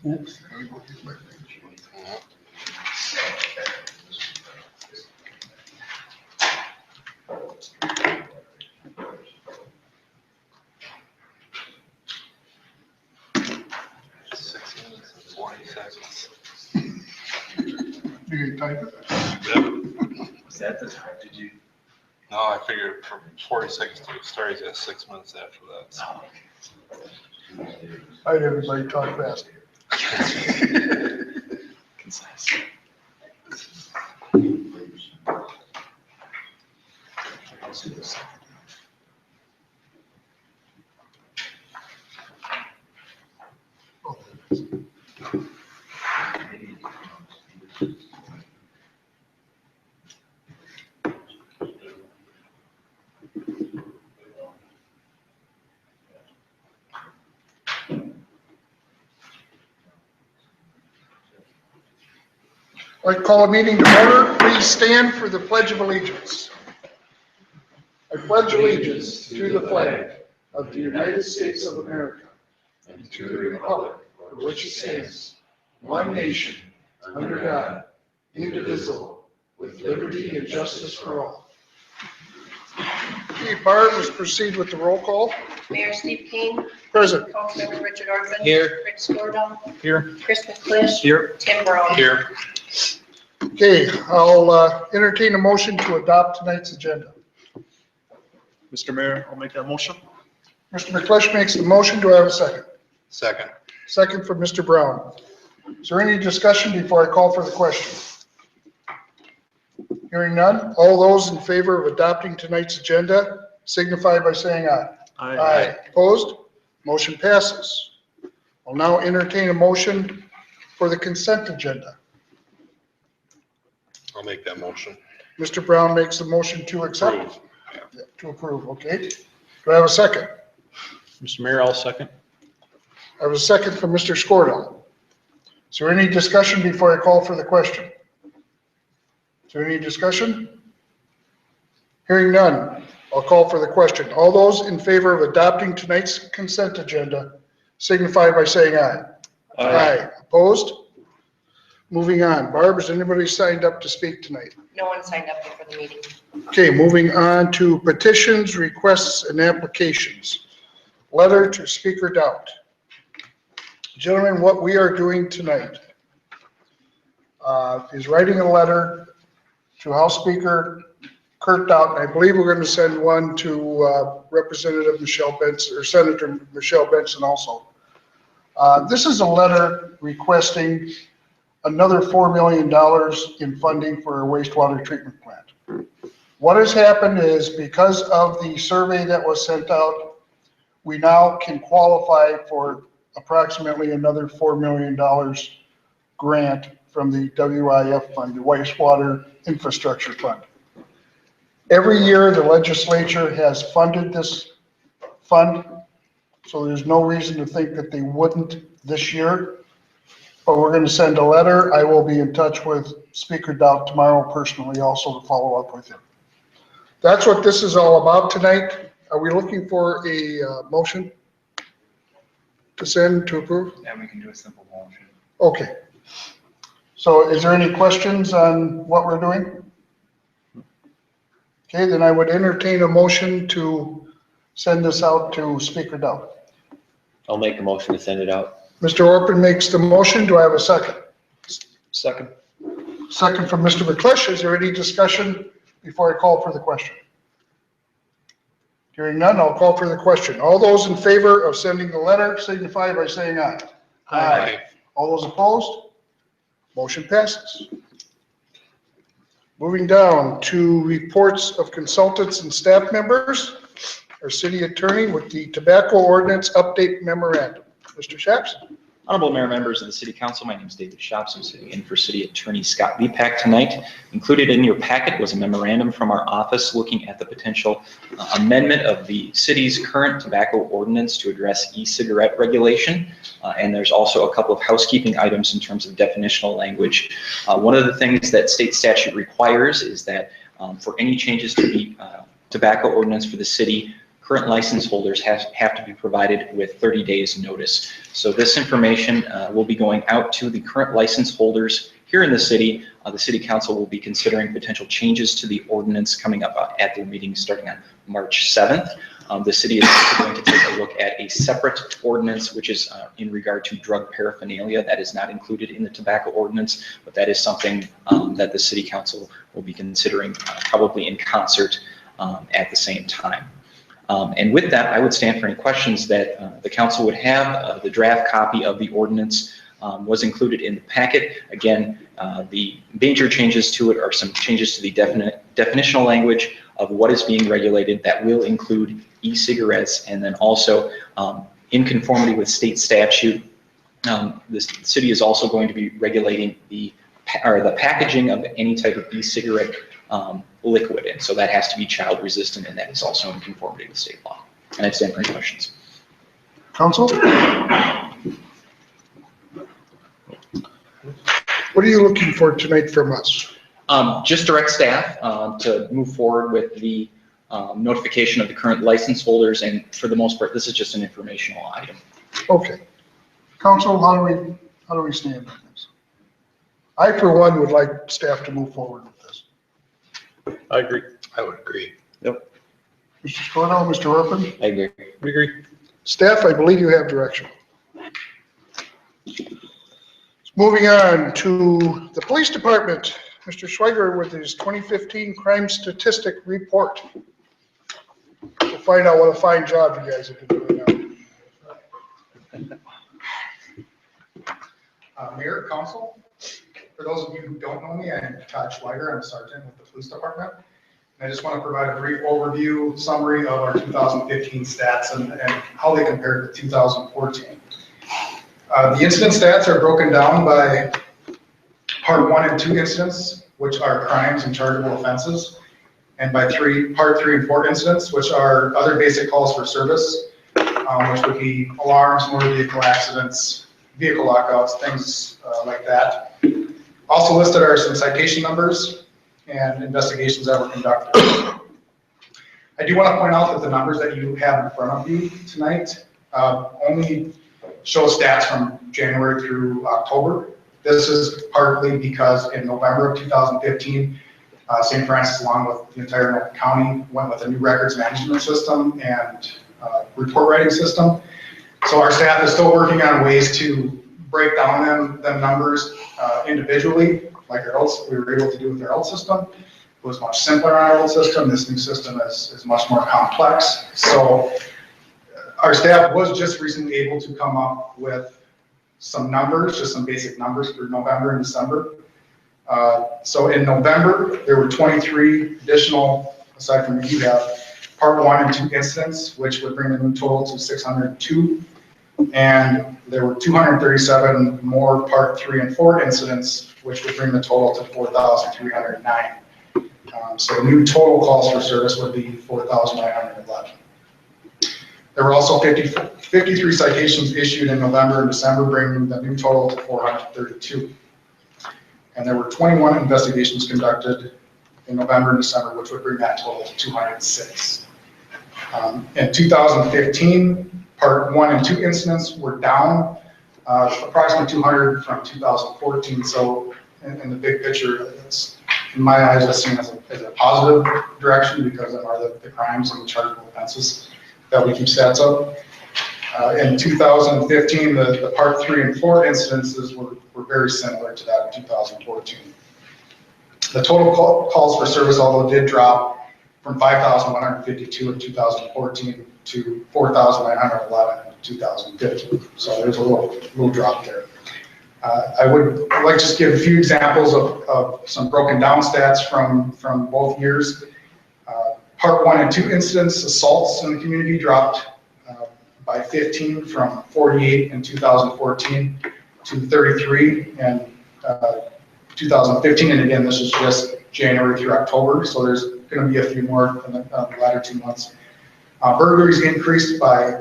Oops. You can type it? Was that the time? Did you? No, I figured from 40 seconds to start, he's got 6 minutes after that. So. All right, everybody, talk fast. Concise. I'd like to call a meeting to order. Please stand for the Pledge of Allegiance. I pledge allegiance to the flag of the United States of America and to the republic for which it stands, one nation, under God, indivisible, with liberty and justice for all. Okay, Barb, let's proceed with the roll call. Mayor Steve King, Present. Councilmember Richard Ortman. Here. Rick Sordell, Here. Chris McClish. Here. Tim Brown. Here. Okay, I'll entertain a motion to adopt tonight's agenda. Mr. Mayor, I'll make that motion. Mr. McClish makes the motion. Do I have a second? Second. Second from Mr. Brown. Is there any discussion before I call for the question? Hearing none, all those in favor of adopting tonight's agenda signify by saying aye. Opposed? Motion passes. I'll now entertain a motion for the consent agenda. I'll make that motion. Mr. Brown makes the motion to accept. Approve. Yeah, to approve, okay. Do I have a second? Mr. Mayor, I'll second. I have a second from Mr. Skordal. Is there any discussion before I call for the question? Is there any discussion? Hearing none, I'll call for the question. All those in favor of adopting tonight's consent agenda signify by saying aye. Aye. Opposed? Moving on. Barb, has anybody signed up to speak tonight? No one signed up for the meeting. Okay, moving on to petitions, requests, and applications. Letter to Speaker Doubt. Gentlemen, what we are doing tonight is writing a letter to House Speaker Kurt Doubt. I believe we're going to send one to Representative Michelle Benson, or Senator Michelle Benson also. This is a letter requesting another $4 million in funding for a wastewater treatment plant. What has happened is because of the survey that was sent out, we now can qualify for approximately another $4 million grant from the WIF fund, the Wastewater Infrastructure Fund. Every year, the legislature has funded this fund, so there's no reason to think that they wouldn't this year. But we're going to send a letter. I will be in touch with Speaker Doubt tomorrow personally also to follow up with him. That's what this is all about tonight. Are we looking for a motion to send to approve? Yeah, we can do a simple motion. Okay. So is there any questions on what we're doing? Okay, then I would entertain a motion to send this out to Speaker Doubt. I'll make a motion to send it out. Mr. Orpin makes the motion. Do I have a second? Second. Second from Mr. McClish. Is there any discussion before I call for the question? Hearing none, I'll call for the question. All those in favor of sending the letter signify by saying aye. Aye. All those opposed? Motion passes. Moving down to reports of consultants and staff members. Our city attorney with the tobacco ordinance update memorandum. Mr. Shapson. Honorable Mayor, members of the City Council, my name is David Shapson. I'm sitting in for City Attorney Scott Lepak tonight. Included in your packet was a memorandum from our office looking at the potential amendment of the city's current tobacco ordinance to address e-cigarette regulation. And there's also a couple of housekeeping items in terms of definitional language. One of the things that state statute requires is that for any changes to the tobacco ordinance for the city, current license holders have to be provided with 30 days notice. So this information will be going out to the current license holders here in the city. The city council will be considering potential changes to the ordinance coming up at their meeting starting on March 7th. The city is also going to take a look at a separate ordinance, which is in regard to drug paraphernalia. That is not included in the tobacco ordinance, but that is something that the city council will be considering probably in concert at the same time. And with that, I would stand for any questions that the council would have. The draft copy of the ordinance was included in the packet. Again, the major changes to it are some changes to the definitional language of what is being regulated that will include e-cigarettes, and then also in conformity with state statute, the city is also going to be regulating the packaging of any type of e-cigarette liquid, and so that has to be child resistant, and that is also in conformity with state law. And I stand for any questions. Council? What are you looking for tonight from us? Just direct staff to move forward with the notification of the current license holders, and for the most part, this is just an informational item. Okay. Council, how do we stand on this? I, for one, would like staff to move forward with this. I agree. I would agree. Mr. Scorno, Mr. Orpin? I agree. We agree. Staff, I believe you have direction. Moving on to the police department. Mr. Schweiger with his 2015 crime statistic report. We'll find out what a fine job you guys have been doing now. Mayor, council, for those of you who don't know me, I'm Todd Schweiger. I'm a sergeant with the police department. And I just want to provide a brief overview, summary of our 2015 stats and how they compare to 2014. The incident stats are broken down by part 1 and 2 incidents, which are crimes and chargeable offenses, and by part 3 and 4 incidents, which are other basic calls for service, which would be alarms, motor vehicle accidents, vehicle lockouts, things like that. Also listed are some citation numbers and investigations that were conducted. I do want to point out that the numbers that you have in front of you tonight only show stats from January through October. This is partly because in November of 2015, St. Francis, along with the entire Norfolk County, went with a new records management system and report writing system. So our staff is still working on ways to break down them numbers individually, like we were able to do with our old system. It was much simpler on our old system. This new system is much more complex. So our staff was just recently able to come up with some numbers, just some basic numbers for November and December. So in November, there were 23 additional, aside from what you have, part 1 and 2 incidents, which would bring the new total to 602. And there were 237 more part 3 and 4 incidents, which would bring the total to 4,309. So the new total calls for service would be 4,911. There were also 53 citations issued in November and December, bringing the new total to 432. And there were 21 investigations conducted in November and December, which would bring that total to 206. In 2015, part 1 and 2 incidents were down approximately 200 from 2014. So in the big picture, it's, in my eyes, it's seen as a positive direction because of the crimes and the chargeable offenses that we keep stats of. In 2015, the part 3 and 4 incidences were very similar to that in 2014. The total calls for service, although did drop from 5,152 in 2014 to 4,911 in 2015. So there's a little drop there. I would like to just give a few examples of some broken down stats from both years. Part 1 and 2 incidents, assaults in the community dropped by 15 from 48 in 2014 to 33 in 2015. And again, this is just January through October, so there's going to be a few more in the latter 2 months. Burglaries increased by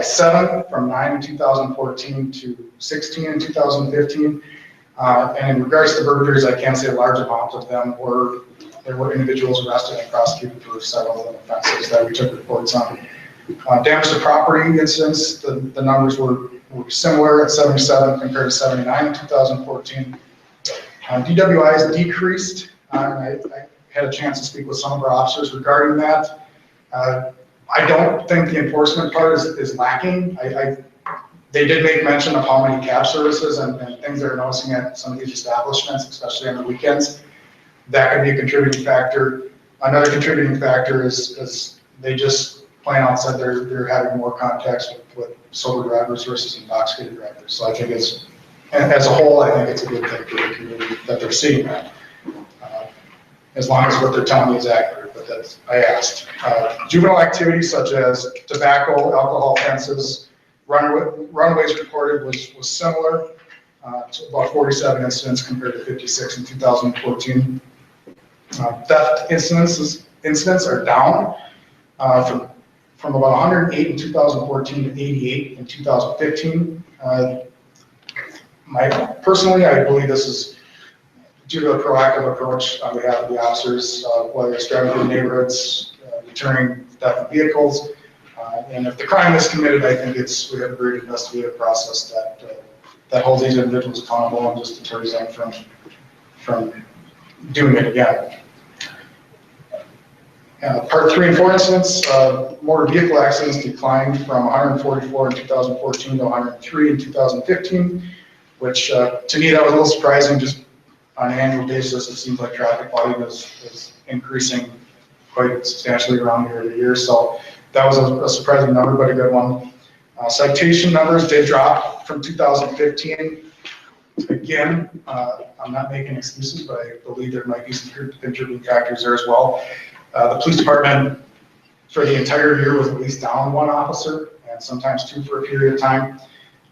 7 from 9 in 2014 to 16 in 2015. And in regards to burglaries, I can say a large amount of them were there were individuals arrested and prosecuted for several of the offenses that we took reports on. Damage to property incidents, the numbers were similar at 77 compared to 79 in 2014. DWIs decreased, and I had a chance to speak with some of our officers regarding that. I don't think the enforcement part is lacking. They did make mention of how many cab services and things they're noticing at some of these establishments, especially on the weekends. That could be a contributing factor. Another contributing factor is they just plain out said they're having more contacts with sober drivers versus intoxicated drivers. So I think it's, and as a whole, I think it's a good thing for the community that they're seeing that. As long as what they're telling me is accurate, but that's, I asked. Juvenile activities such as tobacco, alcohol offenses, runaways reported was similar to about 47 incidents compared to 56 in 2014. Theft incidents are down from about 108 in 2014 to 88 in 2015. Personally, I believe this is due to a proactive approach on behalf of the officers, whether it's driving through neighborhoods, deterring theft vehicles. And if the crime is committed, I think we have a great investigative process that holds these individuals accountable and just deters them from doing it again. Part 3 and 4 incidents, motor vehicle accidents declined from 144 in 2014 to 103 in 2015, which to me that was a little surprising. Just on an annual basis, it seems like traffic volume is increasing quite substantially around year to year. So that was a surprising number, but a good one. Citation numbers did drop from 2015. Again, I'm not making excuses, but I believe there might be some contributing factors there as well. The police department for the entire year was at least down 1 officer and sometimes 2 for a period of time.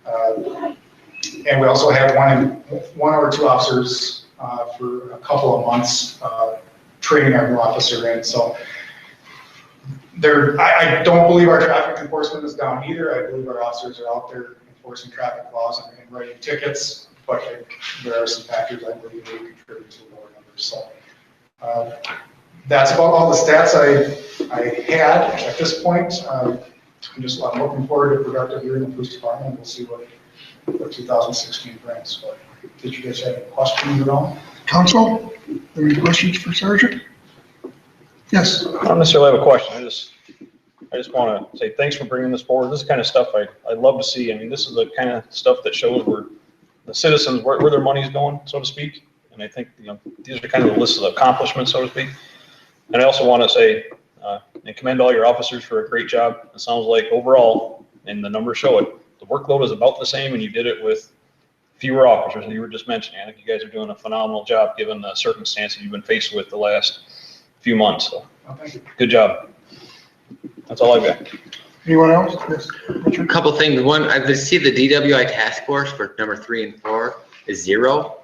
And we also had one or 2 officers for a couple of months training our new officer in. So I don't believe our traffic enforcement is down either. I believe our officers are out there enforcing traffic laws and writing tickets, but there are some factors I believe that contribute to lower numbers. So that's about all the stats I had at this point. I'm looking forward to a productive year in the police department. We'll see what 2016 brings. But did you guys have any questions at all? Council, any questions for Sergeant? Yes. I don't necessarily have a question. I just want to say thanks for bringing this forward. This is the kind of stuff I love to see. I mean, this is the kind of stuff that shows where the citizens, where their money's going, so to speak. And I think, these are kind of the list of accomplishments, so to speak. And I also want to say, and commend all your officers for a great job. It sounds like overall, and the numbers show it, the workload is about the same and you did it with fewer officers, and you were just mentioning. I think you guys are doing a phenomenal job given the circumstances you've been faced with the last few months. So, Thank you. good job. That's all I've got. Anyone else? Yes. A couple things. One, I see the DWI task force for number 3 and 4 is 0.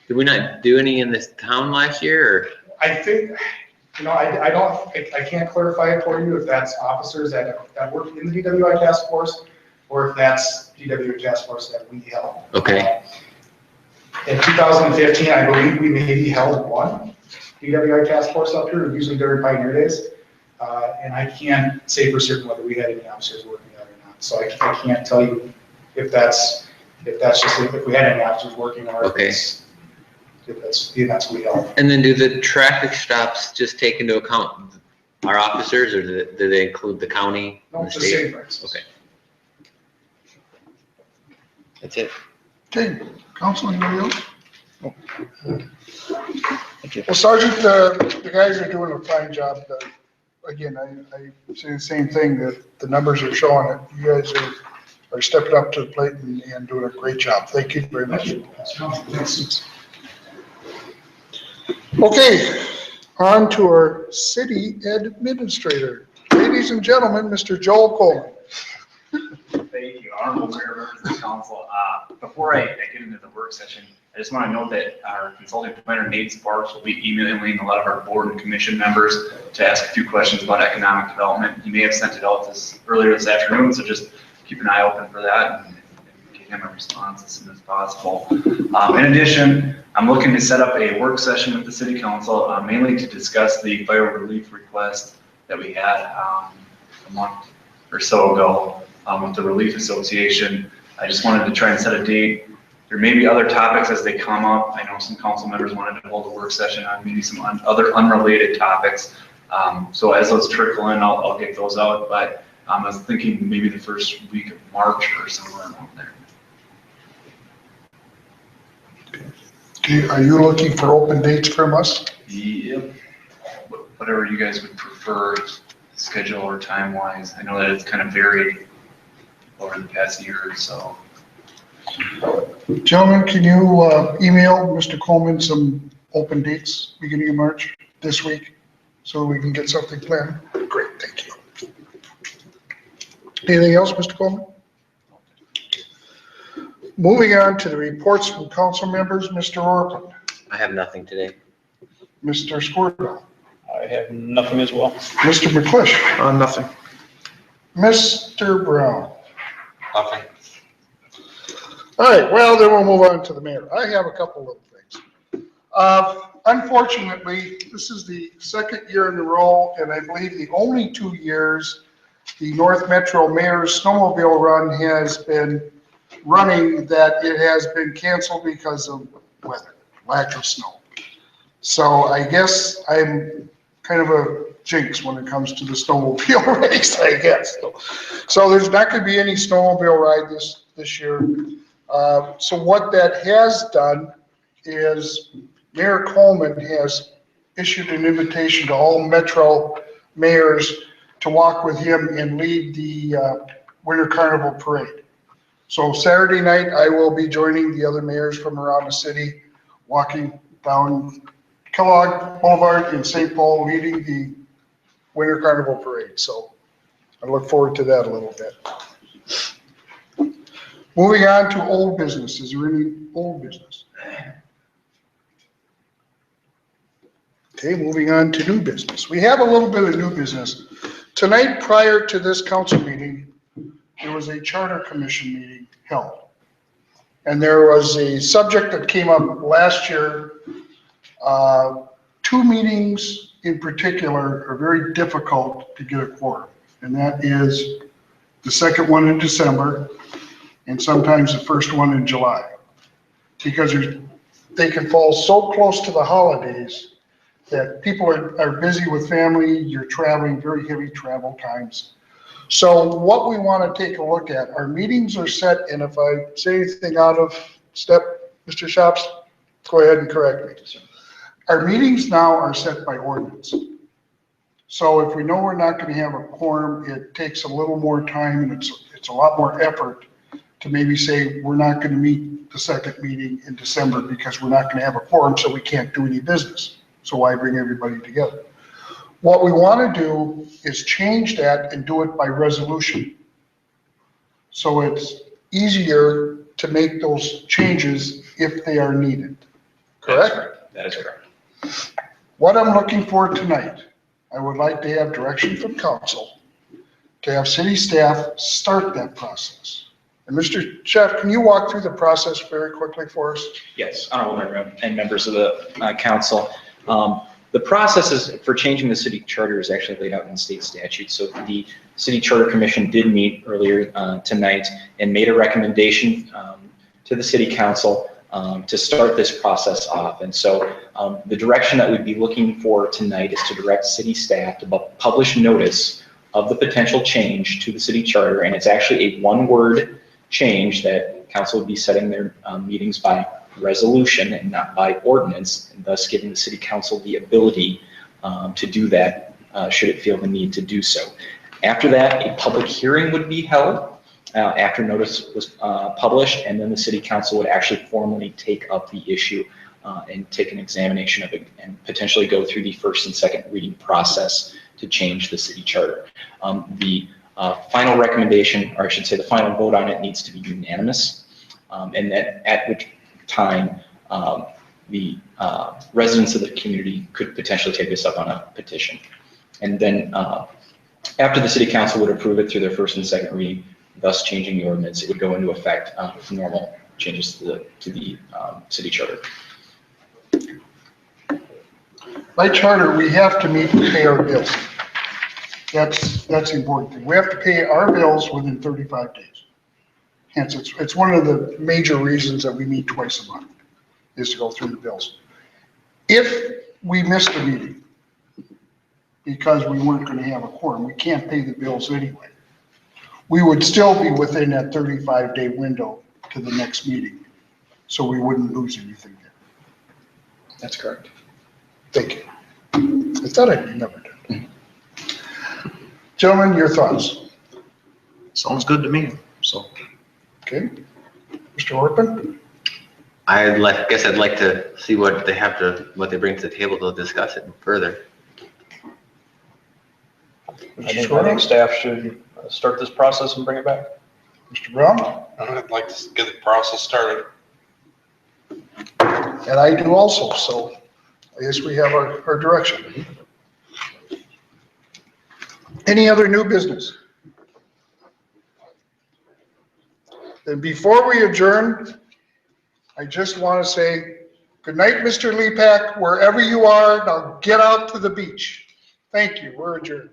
Did we not do any in this town last year? Or? I think, I can't clarify it for you if that's officers that work in the DWI task force or if that's DWI task force that we held. Okay. In 2015, I believe we maybe held 1 DWI task force up here, usually during Pioneer Days. And I can't say for certain whether we had any officers working that or not. So I can't tell you if that's just if we had any officers working or okay. if that's the events we held. And then do the traffic stops just take into account our officers, or do they include the county? No, and the just state? same for instance. Okay. That's it. Okay, council, anybody else? Thank you. Well, Sergeant, the guys are doing a fine job. Again, I say the same thing, that the numbers are showing it. You guys are stepping up to the plate and doing a great job. Thank you very much. Okay, on to our city administrator. Ladies and gentlemen, Mr. Joel Coleman. Thank you, Honorable Mayor, members of the council. Before I get into the work session, I just want to note that our consulting planner, Nate Sparks, will be emailing a lot of our board and commission members to ask a few questions about economic development. He may have sent it out earlier this afternoon, so just keep an eye open for that in case him a response as soon as possible. In addition, I'm looking to set up a work session with the city council, mainly to discuss the fire relief request that we had a month or so ago with the Relief Association. I just wanted to try and set a date. There may be other topics as they come up. I know some council members wanted to hold a work session on maybe some other unrelated topics. So as those trickle in, I'll get those out. But I was thinking maybe the first week of March or somewhere around there. Are you looking for open dates from us? Yep. Whatever you guys would prefer, schedule or time-wise. I know that it's kind of varied over the past year or so. Gentlemen, can you email Mr. Coleman some open dates beginning of March this week so we can get something planned? Great, thank you. Anything else, Mr. Coleman? Moving on to the reports from council members, Mr. Orpin, I have nothing today. Mr. Squirtle, I have nothing as well. Mr. McClish, Nothing. Mr. Brown. Nothing. All right, well, then we'll move on to the mayor. I have a couple little things. Unfortunately, this is the second year in a row, and I believe the only 2 years the North Metro Mayor's Snowmobile Run has been running that it has been canceled because of weather, lack of snow. So I guess I'm kind of a jinx when it comes to the snowmobile race, I guess. So there's not going to be any snowmobile ride this year. So what that has done is Mayor Coleman has issued an invitation to all Metro mayors to walk with him and lead the Winter Carnival Parade. So Saturday night, I will be joining the other mayors from around the city, walking down Kellogg Boulevard in St. Paul, leading the Winter Carnival Parade. So I look forward to that a little bit. Moving on to old business. Is there any old business? Okay, moving on to new business. We have a little bit of new business. Tonight, prior to this council meeting, there was a charter commission meeting held. And there was a subject that came up last year. 2 meetings in particular are very difficult to get a quorum. And that is the second one in December and sometimes the first one in July. Because they can fall so close to the holidays that people are busy with family, you're traveling, very heavy travel times. So what we want to take a look at, our meetings are set, and if I say anything out of step, Mr. Shops, go ahead and correct me. Our meetings now are set by ordinance. So if we know we're not going to have a quorum, it takes a little more time and it's a lot more effort to maybe say we're not going to meet the second meeting in December because we're not going to have a quorum, so we can't do any business. So why bring everybody together? What we want to do is change that and do it by resolution. So it's easier to make those changes if they are needed. Correct? That is correct. What I'm looking for tonight, I would like to have direction from council to have city staff start that process. And Mr. Chef, can you walk through the process very quickly for us? Yes, Honorable Mayor and members of the council. The process for changing the city charter is actually laid out in state statute. So the City Charter Commission did meet earlier tonight and made a recommendation to the City Council to start this process off. And so the direction that we'd be looking for tonight is to direct city staff to publish notice of the potential change to the city charter. And it's actually a one-word change that council would be setting their meetings by resolution and not by ordinance, and thus giving the city council the ability to do that should it feel the need to do so. After that, a public hearing would be held after notice was published, and then the city council would actually formally take up the issue and take an examination of it and potentially go through the first and second reading process to change the city charter. The final recommendation, or I should say the final vote on it, needs to be unanimous, and that at which time the residents of the community could potentially take this up on a petition. And then after the city council would approve it through their first and second reading, thus changing the ordinance. It would go into effect with normal changes to the city charter. By charter, we have to meet and pay our bills. That's the important thing. We have to pay our bills within 35 days. Hence, it's one of the major reasons that we meet twice a month, is to go through the bills. If we missed a meeting because we weren't going to have a quorum, we can't pay the bills anyway. We would still be within that 35-day window to the next meeting, so we wouldn't lose anything there. That's correct. Thank you. I thought I remembered it. Gentlemen, your thoughts? Sounds good to me, so. Okay. Mr. Orpin? Guess I'd like to see what they bring to the table to discuss it further. I think staff should start this process and bring it back. Mr. Brown? I'd like to get the process started. And I do also, so I guess we have our direction. Any other new business? Then before we adjourn, I just want to say, good night, Mr. Lepak, wherever you are. Now get out to the beach. Thank you. We're adjourned.